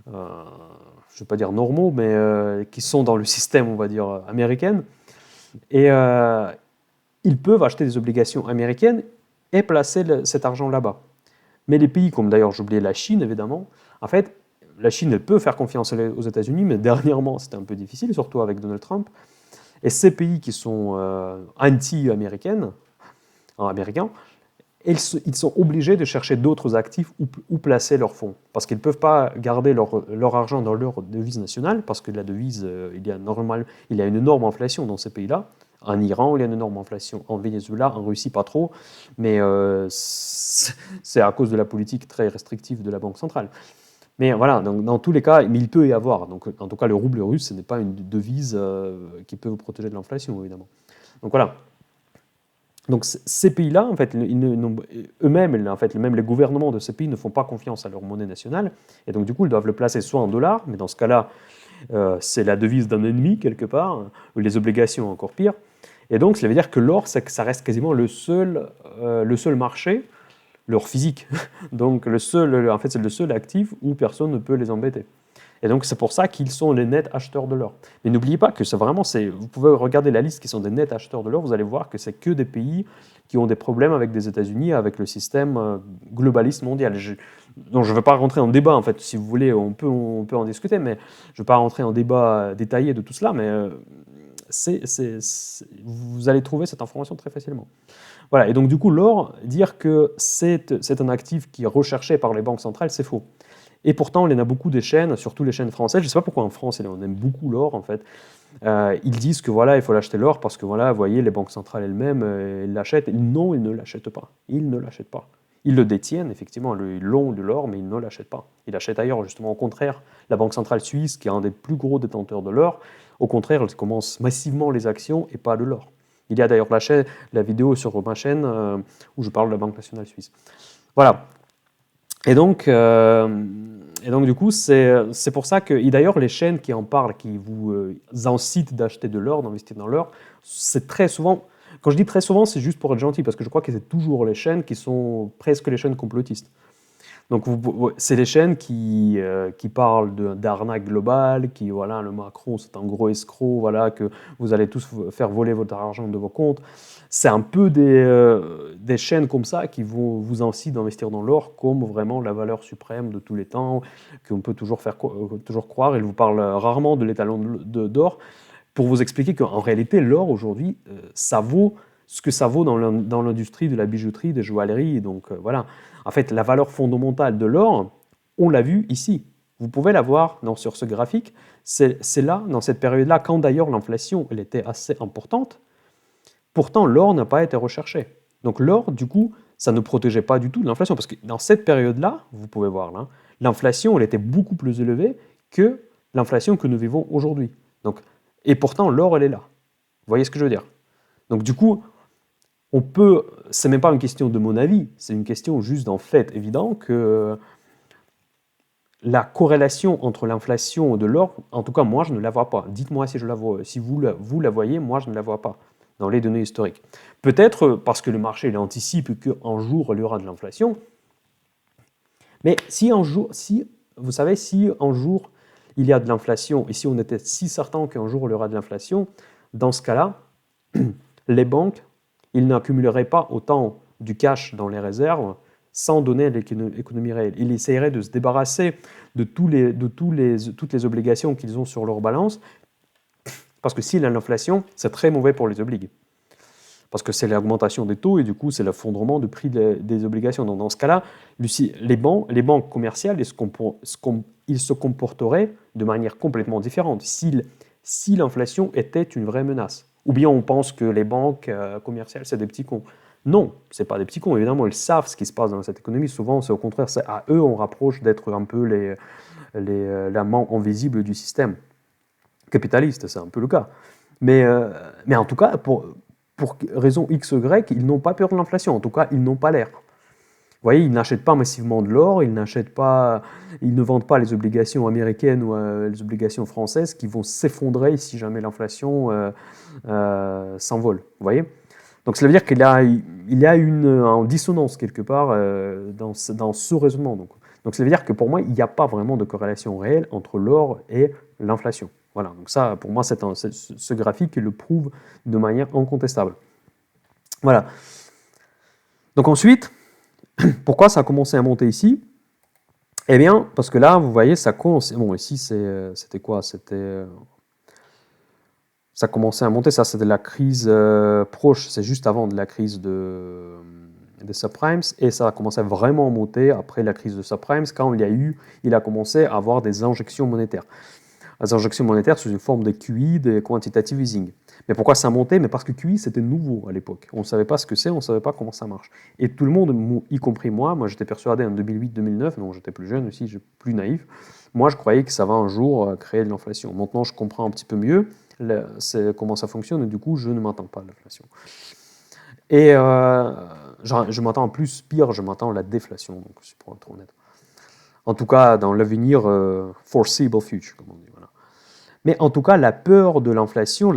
je ne vais pas dire normaux, mais qui sont dans le système, on va dire, américain, et ils peuvent acheter des obligations américaines et placer cet argent là-bas. Mais les pays, comme d'ailleurs j'oubliais la Chine, évidemment, en fait, la Chine, elle peut faire confiance aux États-Unis, mais dernièrement, c'était un peu difficile, surtout avec Donald Trump. Et ces pays qui sont anti-américains, ils sont obligés de chercher d'autres actifs où placer leurs fonds. Parce qu'ils ne peuvent pas garder leur argent dans leur devise nationale, parce que la devise, il y a une énorme inflation dans ces pays-là. En Iran, il y a une énorme inflation. En Venezuela, en Russie, pas trop. Mais c'est à cause de la politique très restrictive de la Banque centrale. Mais voilà, donc, dans tous les cas, mais il peut y avoir. Donc, en tout cas, le rouble russe, ce n'est pas une devise qui peut vous protéger de l'inflation, évidemment. Donc voilà. Donc ces pays-là, en fait, eux-mêmes, en fait, même les gouvernements de ces pays ne font pas confiance à leur monnaie nationale. Et donc, du coup, ils doivent le placer soit en dollars, mais dans ce cas-là, c'est la devise d'un ennemi, quelque part, ou les obligations, encore pire. Et donc, ça veut dire que l'or, ça reste quasiment le seul marché, l'or physique. Donc, en fait, c'est le seul actif où personne ne peut les embêter. Et donc, c'est pour ça qu'ils sont les nets acheteurs de l'or. Mais n'oubliez pas que vous pouvez regarder la liste qui sont des nets acheteurs de l'or, vous allez voir que c'est que des pays qui ont des problèmes avec des États-Unis, avec le système globaliste mondial. Donc, je ne veux pas rentrer en débat, en fait. Si vous voulez, on peut en discuter, mais je ne veux pas rentrer en débat détaillé de tout cela, mais vous allez trouver cette information très facilement. Voilà, et donc du coup, l'or, dire que c'est un actif qui est recherché par les banques centrales, c'est faux. Et pourtant, il y en a beaucoup des chaînes, surtout les chaînes françaises. Je ne sais pas pourquoi en France, on aime beaucoup l'or, en fait. Ils disent que voilà, il faut l'acheter l'or parce que voilà, vous voyez, les banques centrales elles-mêmes, elles l'achètent. Non, ils ne l'achètent pas. Ils ne l'achètent pas. Ils le détiennent, effectivement, ils l'ont de l'or, mais ils ne l'achètent pas. Ils l'achètent ailleurs, justement. Au contraire, la Banque centrale suisse, qui est un des plus gros détenteurs de l'or, au contraire, elle commence massivement les actions et pas de l'or. Il y a d'ailleurs la vidéo sur ma chaîne où je parle de la Banque nationale suisse. Voilà. Et donc du coup, c'est pour ça que, et d'ailleurs, les chaînes qui en parlent, qui vous incitent d'acheter de l'or, d'investir dans l'or, c'est très souvent, quand je dis très souvent, c'est juste pour être gentil, parce que je crois que c'est toujours les chaînes qui sont presque les chaînes complotistes. Donc, c'est les chaînes qui parlent d'arnaque globale, voilà, le Macron, c'est un gros escroc, voilà, que vous allez tous faire voler votre argent de vos comptes. C'est un peu des chaînes comme ça qui vont vous inciter d'investir dans l'or comme vraiment la valeur suprême de tous les temps, qu'on peut toujours croire. Ils vous parlent rarement de l'étalon d'or pour vous expliquer qu'en réalité, l'or aujourd'hui, ça vaut ce que ça vaut dans l'industrie de la bijouterie, des joailleries. Donc voilà. En fait, la valeur fondamentale de l'or, on l'a vu ici. Vous pouvez la voir sur ce graphique. C'est là, dans cette période-là, quand d'ailleurs l'inflation elle était assez importante. Pourtant, l'or n'a pas été recherché. Donc l'or, du coup, ça ne protégeait pas du tout de l'inflation. Parce que dans cette période-là, vous pouvez voir là, l'inflation, elle était beaucoup plus élevée que l'inflation que nous vivons aujourd'hui. Donc, et pourtant, l'or, elle est là. Vous voyez ce que je veux dire? Donc du coup, on peut, c'est même pas une question de mon avis, c'est une question juste d'un fait évident que la corrélation entre l'inflation et de l'or, en tout cas moi je ne la vois pas. Dites-moi si je la vois, si vous la voyez, moi je ne la vois pas dans les données historiques. Peut-être parce que le marché il anticipe qu'un jour il y aura de l'inflation, mais si un jour, si vous savez, si un jour il y a de l'inflation et si on était si certain qu'un jour il y aura de l'inflation, dans ce cas-là, les banques, ils n'accumuleraient pas autant du cash dans les réserves sans donner à l'économie réelle. Ils essaieraient de se débarrasser de toutes les obligations qu'ils ont sur leur balance, parce que s'il y a l'inflation, c'est très mauvais pour les obligues. Parce que c'est l'augmentation des taux et du coup, c'est l'effondrement du prix des obligations. Donc, dans ce cas-là, les banques commerciales, ils se comporteraient de manière complètement différente si l'inflation était une vraie menace. Ou bien on pense que les banques commerciales, c'est des petits cons. Non, ce n'est pas des petits cons. Évidemment, ils savent ce qui se passe dans cette économie. Souvent, c'est au contraire, c'est à eux on rapproche d'être un peu la main invisible du système capitaliste. C'est un peu le cas. Mais en tout cas, pour raison X ou Y, ils n'ont pas peur de l'inflation. En tout cas, ils n'ont pas l'air. Vous voyez, ils n'achètent pas massivement de l'or, ils ne vendent pas les obligations américaines ou les obligations françaises qui vont s'effondrer si jamais l'inflation s'envole. Vous voyez? Donc cela veut dire qu'il y a une dissonance quelque part dans ce raisonnement. Donc cela veut dire que pour moi, il n'y a pas vraiment de corrélation réelle entre l'or et l'inflation. Voilà, donc ça, pour moi, ce graphique le prouve de manière incontestable. Voilà. Donc ensuite, pourquoi ça a commencé à monter ici? Eh bien, parce que là, vous voyez, ça commence. Bon, ici, c'était quoi? Ça commençait à monter, ça c'était la crise proche, c'est juste avant de la crise des subprimes, et ça a commencé à vraiment monter après la crise de subprimes, quand il a commencé à avoir des injections monétaires. Les injections monétaires sous une forme de QE, de quantitative easing. Mais pourquoi ça montait? Mais parce que QE c'était nouveau à l'époque. On ne savait pas ce que c'est, on ne savait pas comment ça marche. Et tout le monde, y compris moi j'étais persuadé en 2008-2009, donc j'étais plus jeune aussi, plus naïf, moi je croyais que ça va un jour créer de l'inflation. Maintenant je comprends un petit peu mieux comment ça fonctionne et du coup je ne m'attends pas à l'inflation. Et je m'attends en plus, pire, je m'attends à la déflation, donc pour être honnête. En tout cas, dans l'avenir foreseeable future, comme on dit. Voilà. Mais en tout cas, la peur de l'inflation,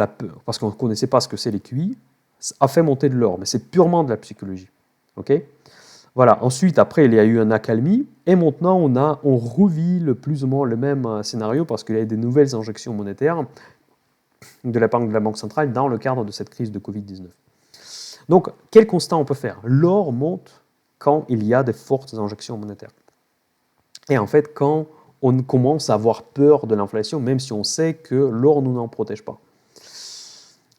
parce qu'on ne connaissait pas ce que c'est les QI, a fait monter de l'or, mais c'est purement de la psychologie. Okay, voilà. Ensuite, après, il y a eu une accalmie, et maintenant, on revit plus ou moins le même scénario, parce qu'il y a eu des nouvelles injections monétaires de la Banque centrale dans le cadre de cette crise de Covid-19. Donc, quel constat on peut faire? L'or monte quand il y a des fortes injections monétaires. Et en fait, quand on commence à avoir peur de l'inflation, même si on sait que l'or nous n'en protège pas.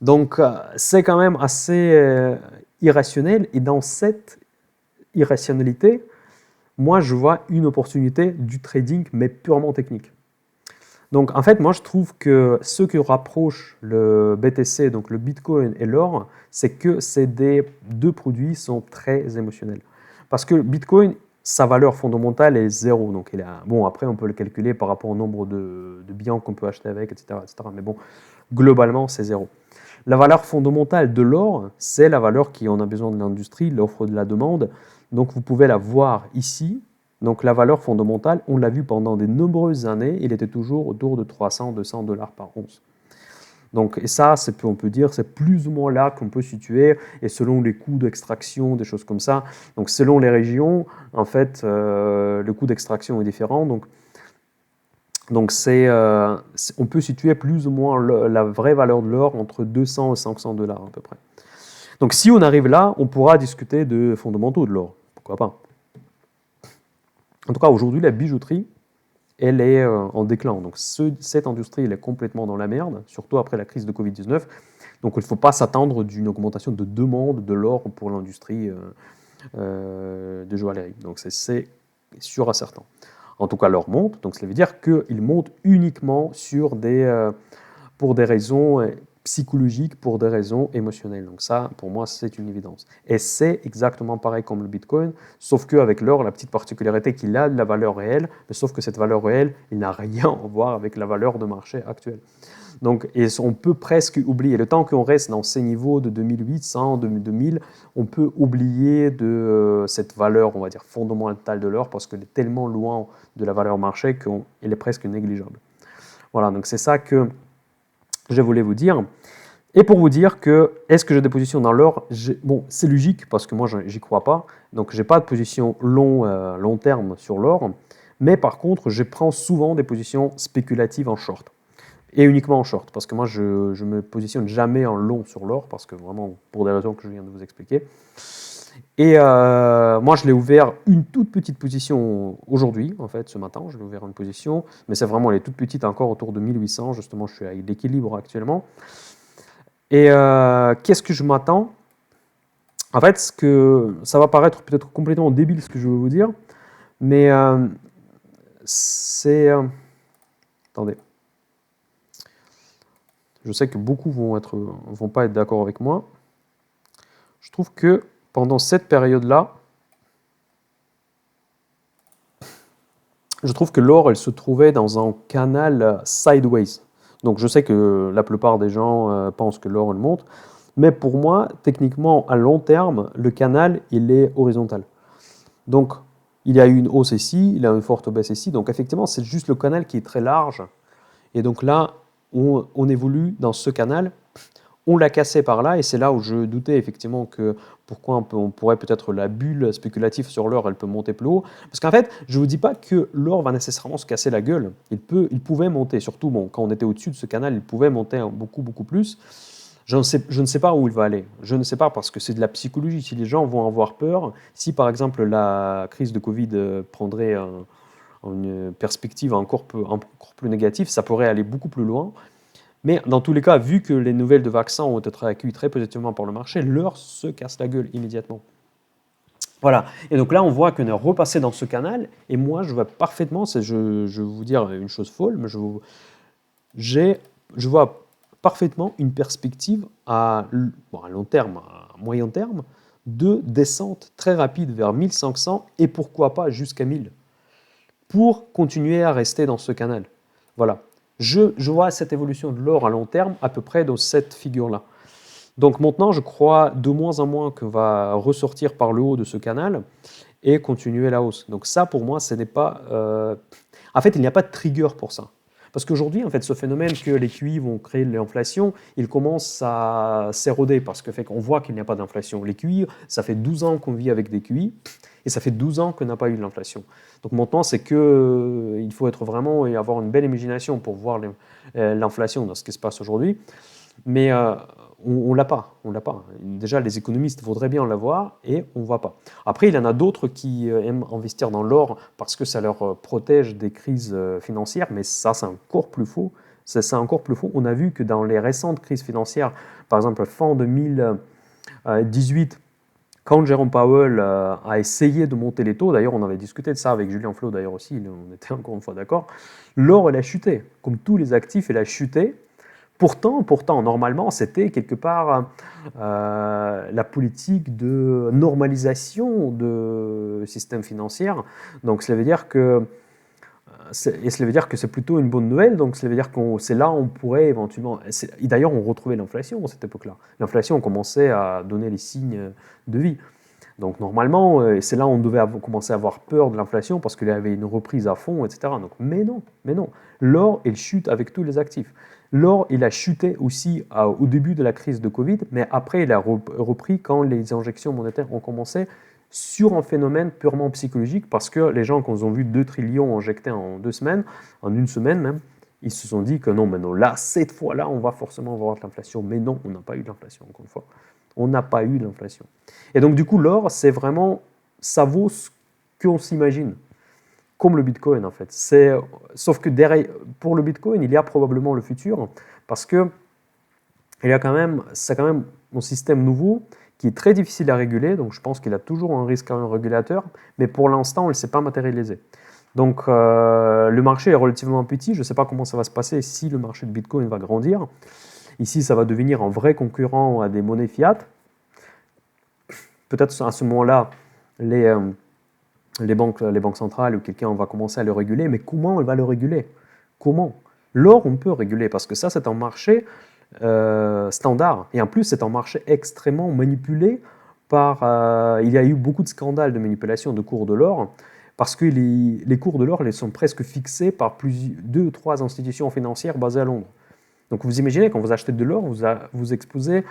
Donc, c'est quand même assez irrationnel. Et dans cette irrationalité, moi, je vois une opportunité du trading, mais purement technique. Donc, en fait, moi, je trouve que ce qui rapproche le BTC, donc le Bitcoin et l'or, c'est que ces deux produits sont très émotionnels. Parce que Bitcoin, sa valeur fondamentale est zéro. Donc bon, après, on peut le calculer par rapport au nombre de biens qu'on peut acheter avec, etc., etc. Mais bon, globalement, c'est zéro. La valeur fondamentale de l'or, c'est la valeur qui en a besoin de l'industrie, l'offre de la demande. Donc, vous pouvez la voir ici. Donc, la valeur fondamentale, on l'a vu pendant de nombreuses années, il était toujours autour de 300-200 $ par once. Donc, et ça, on peut dire, c'est plus ou moins là qu'on peut situer, et selon les coûts d'extraction, des choses comme ça. Donc, selon les régions, en fait, le coût d'extraction est différent. Donc on peut situer plus ou moins la vraie valeur de l'or entre 200 et 500 $ à peu près. Donc, si on arrive là, on pourra discuter de fondamentaux de l'or. Pourquoi pas? En tout cas, aujourd'hui, la bijouterie, elle est en déclin. Donc cette industrie, elle est complètement dans la merde, surtout après la crise de Covid-19. Donc il ne faut pas s'attendre d'une augmentation de demande de l'or pour l'industrie de joaillerie. Donc c'est sûr à certain. En tout cas, l'or monte, donc cela veut dire qu'il monte uniquement pour des raisons psychologiques pour des raisons émotionnelles. Donc ça, pour moi, c'est une évidence. Et c'est exactement pareil comme le Bitcoin, sauf qu'avec l'or, la petite particularité qu'il a de la valeur réelle, mais sauf que cette valeur réelle, il n'a rien à voir avec la valeur de marché actuelle. Donc, et on peut presque oublier, le temps qu'on reste dans ces niveaux de 2800, 2000, on peut oublier de cette valeur, on va dire, fondamentale de l'or, parce qu'elle est tellement loin de la valeur marché qu'elle est presque négligeable. Voilà, donc c'est ça que je voulais vous dire. Et pour vous dire que, est-ce que j'ai des positions dans l'or? Bon, c'est logique, parce que moi, j'y crois pas. Donc, j'ai pas de position long terme sur l'or. Mais par contre, je prends souvent des positions spéculatives en short. Et uniquement en short, parce que moi, je me positionne jamais en long sur l'or, parce que vraiment, pour des raisons que je viens de vous expliquer. Et moi, je l'ai ouvert une toute petite position aujourd'hui, en fait, ce matin. Je l'ai ouvert une position, mais c'est vraiment les toutes petites, encore autour de 1800. Justement, je suis à l'équilibre actuellement. Et qu'est-ce que je m'attends? En fait, ça va paraître peut-être complètement débile ce que je veux vous dire, mais c'est... attendez. Je sais que beaucoup vont pas être d'accord avec moi. Je trouve que pendant cette période-là, je trouve que l'or, elle se trouvait dans un canal sideways. Donc je sais que la plupart des gens pensent que l'or, elle monte, mais pour moi, techniquement, à long terme, le canal, il est horizontal. Donc, il y a eu une hausse ici, il y a une forte baisse ici, donc effectivement, c'est juste le canal qui est très large. Et donc là, on évolue dans ce canal, on l'a cassé par là, et c'est là où je doutais effectivement que pourquoi on pourrait peut-être la bulle spéculative sur l'or, elle peut monter plus haut. Parce qu'en fait, je ne vous dis pas que l'or va nécessairement se casser la gueule. Il pouvait monter, surtout bon, quand on était au-dessus de ce canal, il pouvait monter beaucoup, beaucoup plus. Je ne sais pas où il va aller. Je ne sais pas parce que c'est de la psychologie. Si les gens vont avoir peur, si par exemple la crise de Covid prendrait une perspective encore plus négative, ça pourrait aller beaucoup plus loin. Mais dans tous les cas, vu que les nouvelles de vaccins ont été accueillies très positivement par le marché, l'or se casse la gueule immédiatement. Voilà. Et donc là, on voit qu'on est repassé dans ce canal. Et moi, je vois parfaitement, je vais vous dire une chose folle, mais je vois parfaitement une perspective à long terme, à moyen terme, de descente très rapide vers 1500 et pourquoi pas jusqu'à 1000 pour continuer à rester dans ce canal. Voilà. Je vois cette évolution de l'or à long terme à peu près dans cette figure-là. Donc maintenant, je crois de moins en moins qu'on va ressortir par le haut de ce canal et continuer la hausse. Donc ça, pour moi, ce n'est pas... En fait, il n'y a pas de trigger pour ça. Parce qu'aujourd'hui, en fait, ce phénomène que les QI vont créer l'inflation, il commence à s'éroder parce qu'on voit qu'il n'y a pas d'inflation. Les QI, ça fait 12 ans qu'on vit avec des QI et ça fait 12 ans qu'on n'a pas eu l'inflation. Donc maintenant, c'est que il faut être vraiment et avoir une belle imagination pour voir l'inflation dans ce qui se passe aujourd'hui. Mais on l'a pas, on l'a pas. Déjà, les économistes voudraient bien l'avoir et on ne voit pas. Après, il y en a d'autres qui aiment investir dans l'or parce que ça leur protège des crises financières, mais ça, c'est encore plus faux. C'est encore plus faux. On a vu que dans les récentes crises financières, par exemple fin 2018, quand Jérôme Powell a essayé de monter les taux, d'ailleurs on avait discuté de ça avec Julien Flo d'ailleurs aussi, on était encore une fois d'accord, l'or elle a chuté, comme tous les actifs elle a chuté. Pourtant, normalement, c'était quelque part la politique de normalisation de système financier. Donc, cela veut dire que c'est plutôt une bonne nouvelle. Donc, cela veut dire que c'est là où on pourrait éventuellement. Et d'ailleurs, on retrouvait l'inflation à cette époque-là. L'inflation commençait à donner les signes de vie. Donc, normalement, c'est là où on devait commencer à avoir peur de l'inflation parce qu'il y avait une reprise à fond, etc. Donc, mais non. L'or, il chute avec tous les actifs. L'or, il a chuté aussi au début de la crise de Covid, mais après, il a repris quand les injections monétaires ont commencé sur un phénomène purement psychologique parce que les gens, quand ils ont vu 2 trillions injectés en 2 semaines, en une semaine même, ils se sont dit que non, là, cette fois-là, on va forcément avoir de l'inflation. Mais non, on n'a pas eu d'inflation, encore une fois. On n'a pas eu d'inflation. Et donc, du coup, l'or, c'est vraiment, ça vaut ce qu'on s'imagine. Comme le Bitcoin, en fait. Sauf que derrière, pour le Bitcoin, il y a probablement le futur, parce que c'est quand même un système nouveau qui est très difficile à réguler, donc je pense qu'il a toujours un risque à un régulateur, mais pour l'instant, il ne s'est pas matérialisé. Donc, le marché est relativement petit, je ne sais pas comment ça va se passer si le marché de Bitcoin va grandir. Ici, ça va devenir un vrai concurrent à des monnaies fiat. Peut-être à ce moment-là, les banques centrales ou quelqu'un va commencer à le réguler, mais comment on va le réguler? Comment? L'or, on peut réguler, parce que ça, c'est un marché standard. Et en plus, c'est un marché extrêmement manipulé par... il y a eu beaucoup de scandales de manipulation de cours de l'or, parce que les cours de l'or ils sont presque fixés par 2 ou 3 institutions financières basées à Londres. Donc vous imaginez, quand vous achetez de l'or, vous exposez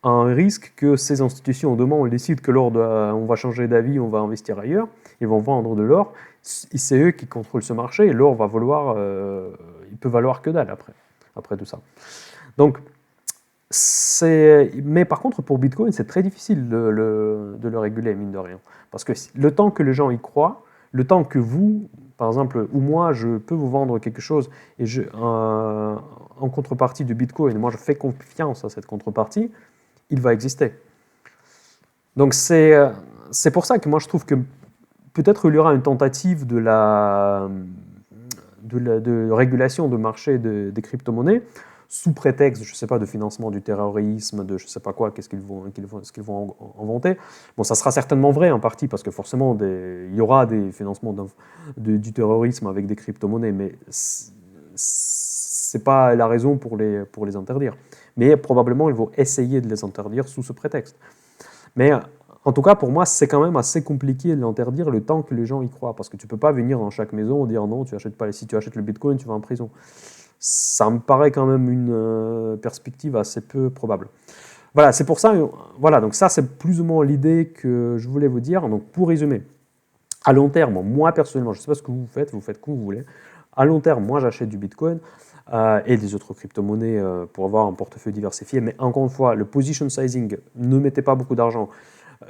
à un risque que ces institutions, demain, on décide que l'or, on va changer d'avis, on va investir ailleurs, ils vont vendre de l'or, c'est eux qui contrôlent ce marché, et l'or va valoir, il peut valoir que dalle après tout ça. Donc, mais par contre, pour Bitcoin, c'est très difficile de le réguler, mine de rien. Parce que le temps que les gens y croient, le temps que vous, par exemple, ou moi, je peux vous vendre quelque chose et en contrepartie de Bitcoin, moi je fais confiance à cette contrepartie, il va exister. Donc c'est pour ça que moi je trouve que peut-être il y aura une tentative de régulation du marché des crypto-monnaies sous prétexte, je ne sais pas, de financement du terrorisme, de je ne sais pas quoi, qu'est-ce qu'ils vont inventer. Bon, ça sera certainement vrai en partie, parce que forcément, il y aura des financements du terrorisme avec des crypto-monnaies, mais ce n'est pas la raison pour les interdire. Mais probablement, ils vont essayer de les interdire sous ce prétexte. Mais en tout cas, pour moi, c'est quand même assez compliqué de l'interdire le temps que les gens y croient, parce que tu ne peux pas venir dans chaque maison et dire non, tu achètes pas, si tu achètes le Bitcoin, tu vas en prison. Ça me paraît quand même une perspective assez peu probable. Voilà, c'est pour ça, voilà, donc ça c'est plus ou moins l'idée que je voulais vous dire. Donc pour résumer, à long terme, moi personnellement, je ne sais pas ce que vous faites comme vous voulez. À long terme, moi j'achète du Bitcoin et des autres crypto-monnaies pour avoir un portefeuille diversifié. Mais encore une fois, le position sizing, ne mettez pas beaucoup d'argent.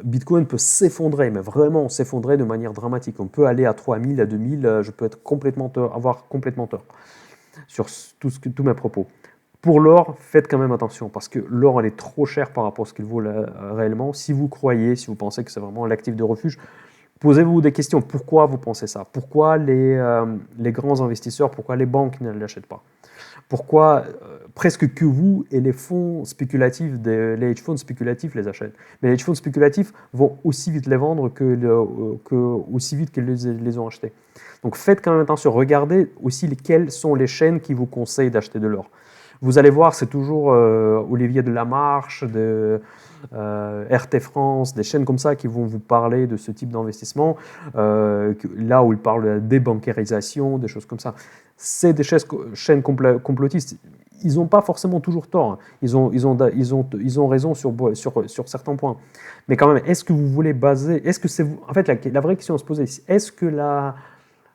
Bitcoin peut s'effondrer, mais vraiment s'effondrer de manière dramatique. On peut aller à 3000, à 2000, je peux avoir complètement tort sur tous mes propos. Pour l'or, faites quand même attention, parce que l'or, elle est trop chère par rapport à ce qu'il vaut réellement. Si vous croyez, si vous pensez que c'est vraiment l'actif de refuge, posez-vous des questions. Pourquoi vous pensez ça? Pourquoi les grands investisseurs, pourquoi les banques ne l'achètent pas? Pourquoi presque que vous et les fonds spéculatifs, les hedge funds spéculatifs les achètent? Mais les hedge funds spéculatifs vont aussi vite les vendre aussi vite qu'ils les ont achetés. Donc faites quand même attention, regardez aussi quelles sont les chaînes qui vous conseillent d'acheter de l'or. Vous allez voir, c'est toujours Olivier de Lamarche, RT France, des chaînes comme ça qui vont vous parler de ce type d'investissement, là où ils parlent de la débancarisation, des choses comme ça. C'est des chaînes complotistes. Ils n'ont pas forcément toujours tort. Ils ont raison sur certains points. Mais quand même, est-ce que vous voulez baser... Est-ce que c'est... En fait, la vraie question à se poser, est-ce que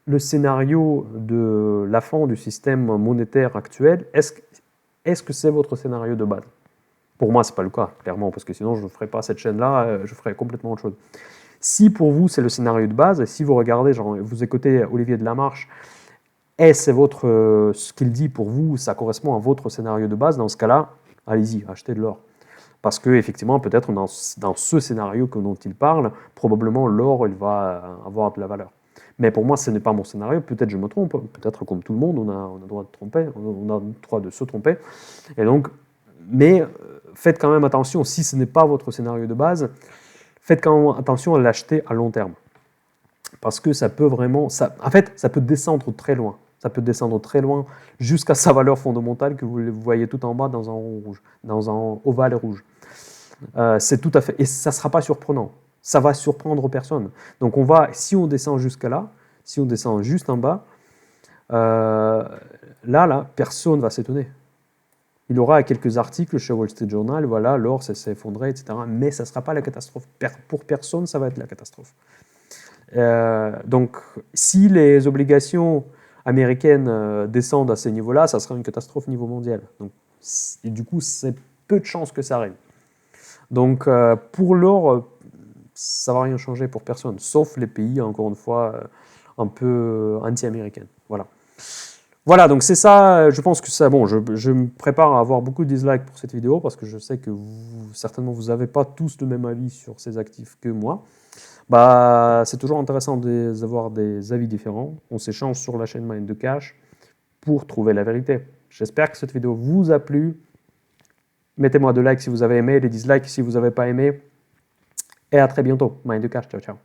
le scénario de la fin du système monétaire actuel, est-ce que c'est votre scénario de base? Pour moi, ce n'est pas le cas, clairement, parce que sinon, je ne ferais pas cette chaîne-là, je ferais complètement autre chose. Si pour vous, c'est le scénario de base, et si vous regardez, genre, vous écoutez Olivier de Lamarche, et c'est ce qu'il dit pour vous, ça correspond à votre scénario de base, dans ce cas-là, allez-y, achetez de l'or. Parce qu'effectivement, peut-être dans ce scénario dont il parle, probablement l'or, il va avoir de la valeur. Mais pour moi, ce n'est pas mon scénario. Peut-être je me trompe. Peut-être comme tout le monde, on a le droit de tromper, on a le droit de se tromper. Et donc, mais faites quand même attention, si ce n'est pas votre scénario de base, faites quand même attention à l'acheter à long terme. Parce que ça peut vraiment... en fait, ça peut descendre très loin. Ça peut descendre très loin jusqu'à sa valeur fondamentale que vous voyez tout en bas dans un rond rouge, dans un ovale rouge. C'est tout à fait... Et ça ne sera pas surprenant. Ça va surprendre personne. Donc si on descend jusqu'à là, si on descend juste en bas, là, personne ne va s'étonner. Il y aura quelques articles chez Wall Street Journal, voilà, l'or s'est effondré, etc. Mais ça ne sera pas la catastrophe. Pour personne, ça va être la catastrophe. Donc, si les obligations américaines descendent à ces niveaux-là, ça sera une catastrophe au niveau mondial. Donc, et du coup, c'est peu de chances que ça arrive. Donc, pour l'or, ça ne va rien changer pour personne, sauf les pays, encore une fois, un peu anti-américains. Voilà. Voilà, donc c'est ça, je pense que ça, bon, je me prépare à avoir beaucoup de dislikes pour cette vidéo, parce que je sais que certainement vous n'avez pas tous le même avis sur ces actifs que moi. C'est toujours intéressant d'avoir des avis différents. On s'échange sur la chaîne Mind de Cash pour trouver la vérité. J'espère que cette vidéo vous a plu. Mettez-moi de likes si vous avez aimé, des dislikes si vous n'avez pas aimé. Et à très bientôt. Mind the Cash, ciao ciao.